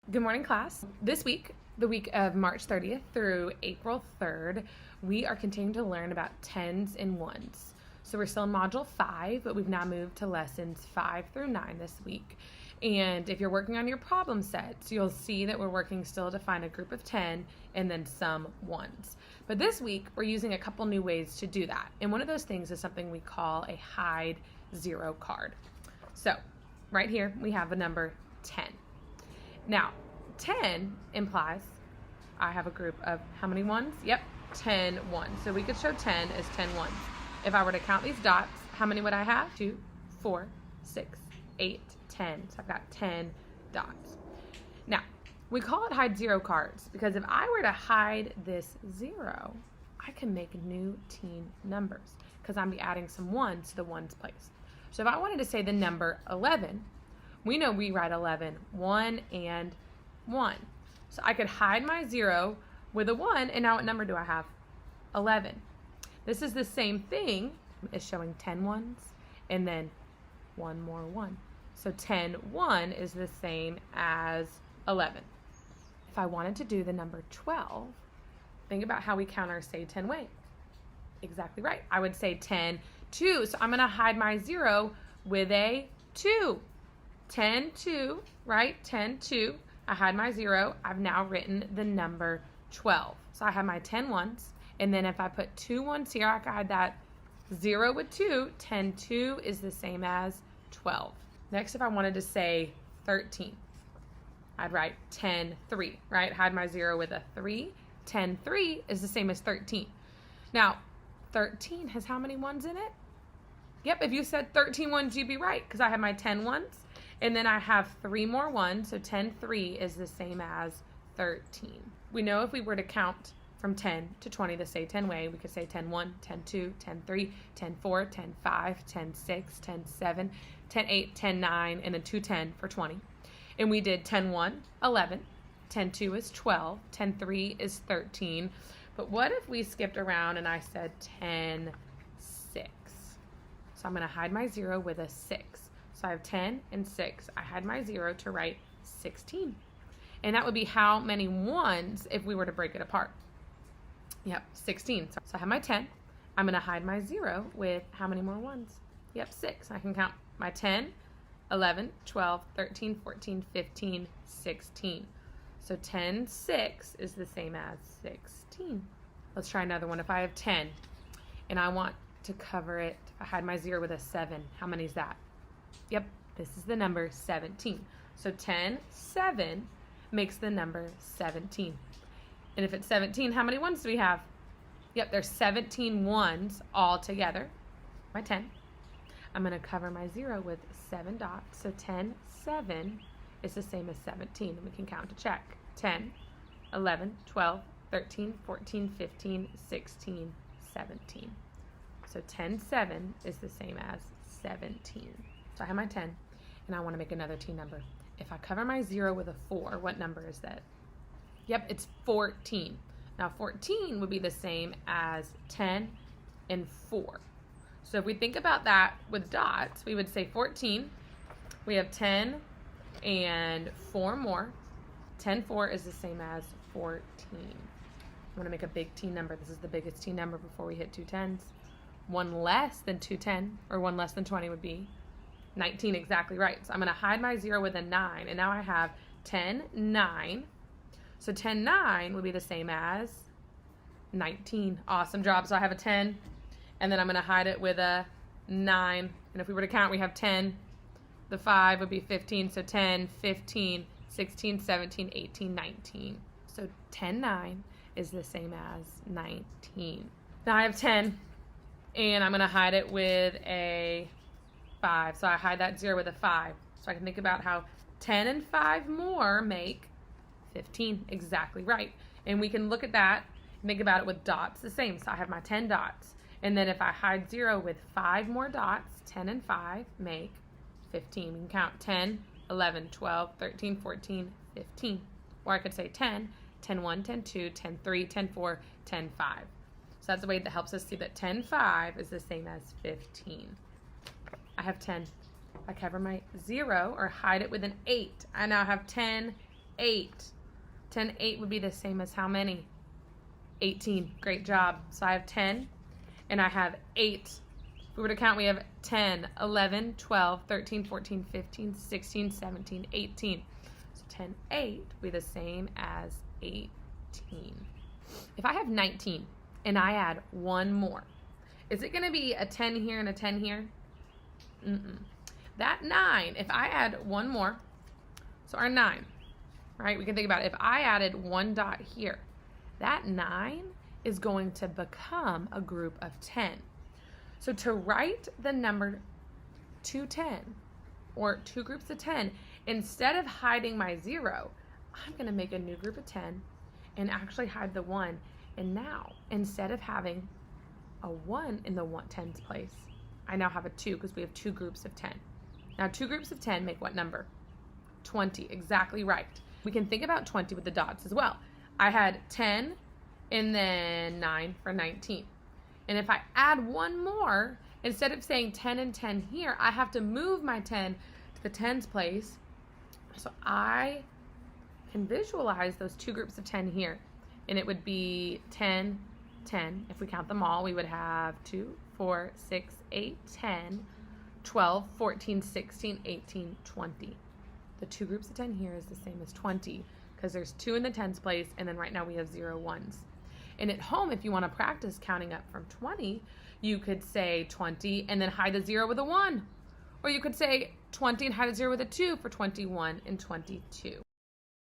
Good morning, class. This week, the week of March 30th through April 3rd, we are continuing to learn about tens and ones. So we're still in Module 5, but we've now moved to lessons 5 through 9 this week. And if you're working on your problem sets, you'll see that we're working still to find a group of 10 and then some ones. But this week, we're using a couple new ways to do that. And one of those things is something we call a hide zero card. So right here, we have the number 10. Now, 10 implies I have a group of how many ones? Yep, 10 ones. So we could show 10 as 10 ones. If I were to count these dots, how many would I have? 2, 4, 6, 8, 10. So I've got 10 dots. Now, we call it hide zero cards because if I were to hide this 0, I can make new teen numbers because I'm be adding some ones to the ones place. So if I wanted to say the number 11, we know we write 11, 1 and 1. So I could hide my 0 with a 1, and now what number do I have? 11. This is the same thing as showing 10 ones and then one more 1. So 10, 1 is the same as 11. If I wanted to do the number 12, think about how we count our say 10 way. Exactly right. I would say 10, 2. So I'm going to hide my 0 with a 2. 10, 2, right? 10, 2. I had my 0. I've now written the number 12. So I have my 10 ones. And then if I put 2 ones here, I could hide that 0 with 2. 10, 2 is the same as 12. Next, if I wanted to say 13, I'd write 10, 3, right? Hide my 0 with a 3. 10, 3 is the same as 13. Now, 13 has how many ones in it? Yep, if you said 13 ones, you'd be right because I have my 10 ones. And then I have 3 more ones, so 10, 3 is the same as 13. We know if we were to count from 10 to 20 the say 10 way, we could say 10, 1, 10, 2, 10, 3, 10, 4, 10, 5, 10, 6, 10, 7, 10, 8, 10, 9, and then 2, 10 for 20. And we did 10, 1, 11, 10, 2 is 12, 10, 3 is 13. But what if we skipped around and I said 10, 6? So I'm going to hide my 0 with a 6. So I have 10 and 6. I had my 0 to write 16. And that would be how many ones if we were to break it apart? Yep, 16. So I have my 10. I'm going to hide my 0 with how many more ones? Yep, 6. I can count my 10, 11, 12, 13, 14, 15, 16. So 10, 6 is the same as 16. Let's try another one. If I have 10 and I want to cover it, if I had my 0 with a 7, how many is that? Yep, this is the number 17. So 10, 7 makes the number 17. And if it's 17, how many ones do we have? Yep, there's 17 ones all together. My 10. I'm going to cover my 0 with 7 dots. So 10, 7 is the same as 17. And we can count to check. 10, 11, 12, 13, 14, 15, 16, 17. So 10, 7 is the same as 17. So I have my 10, and I want to make another teen number. If I cover my 0 with a 4, what number is that? Yep, it's 14. Now 14 would be the same as 10 and 4. So if we think about that with dots, we would say 14. We have 10 and 4 more. 10, 4 is the same as 14. I want to make a big teen number. This is the biggest teen number before we hit 2 10s. 1 less than 2 10, or 1 less than 20 would be 19, exactly right. So I'm going to hide my 0 with a 9, and now I have 10, 9. So 10, 9 would be the same as 19. Awesome job. So I have a 10, and then I'm going to hide it with a 9. And if we were to count, we have 10. The 5 would be 15. So 10, 15, 16, 17, 18, 19. So 10, 9 is the same as 19. Now I have 10, and I'm going to hide it with a 5. So I hide that 0 with a 5. So I can think about how 10 and 5 more make 15. Exactly right. And we can look at that and think about it with dots the same. So I have my 10 dots. And then if I hide 0 with 5 more dots, 10 and 5 make 15. We can count 10, 11, 12, 13, 14, 15. Or I could say 10, 10, 1, 10, 2, 10, 3, 10, 4, 10, 5. So that's a way that helps us see that 10, 5 is the same as 15. I have 10. I cover my 0 or hide it with an 8. I now have 10, 8. 10, 8 would be the same as how many? 18. Great job. So I have 10 and I have 8. If we were to count, we have 10, 11, 12, 13, 14, 15, 16, 17, 18. So 10, 8 would be the same as 18. If I have 19 and I add one more, is it going to be a 10 here and a 10 here? That 9, if I add one more, so our 9, right? We can think about it. If I added one dot here, that 9 is going to become a group of 10. So to write the number 210 or two groups of 10, instead of hiding my 0, I'm going to make a new group of 10 and actually hide the 1. And now, instead of having a 1 in the 10's place, I now have a 2 because we have two groups of 10. Now, two groups of 10 make what number? 20, exactly right. We can think about 20 with the dots as well. I had 10 and then 9 for 19. And if I add one more, instead of saying 10 and 10 here, I have to move my 10 to the 10's place. So I can visualize those two groups of 10 here. And it would be 10, 10. If we count them all, we would have 2, 4, 6, 8, 10, 12, 14, 16, 18, 20. The two groups of 10 here is the same as 20 because there's 2 in the 10's place, and then right now we have 0 ones. And at home, if you want to practice counting up from 20, you could say 20 and then hide a 0 with a 1. Or you could say 20 and hide a 0 with a 2 for 21 and 22.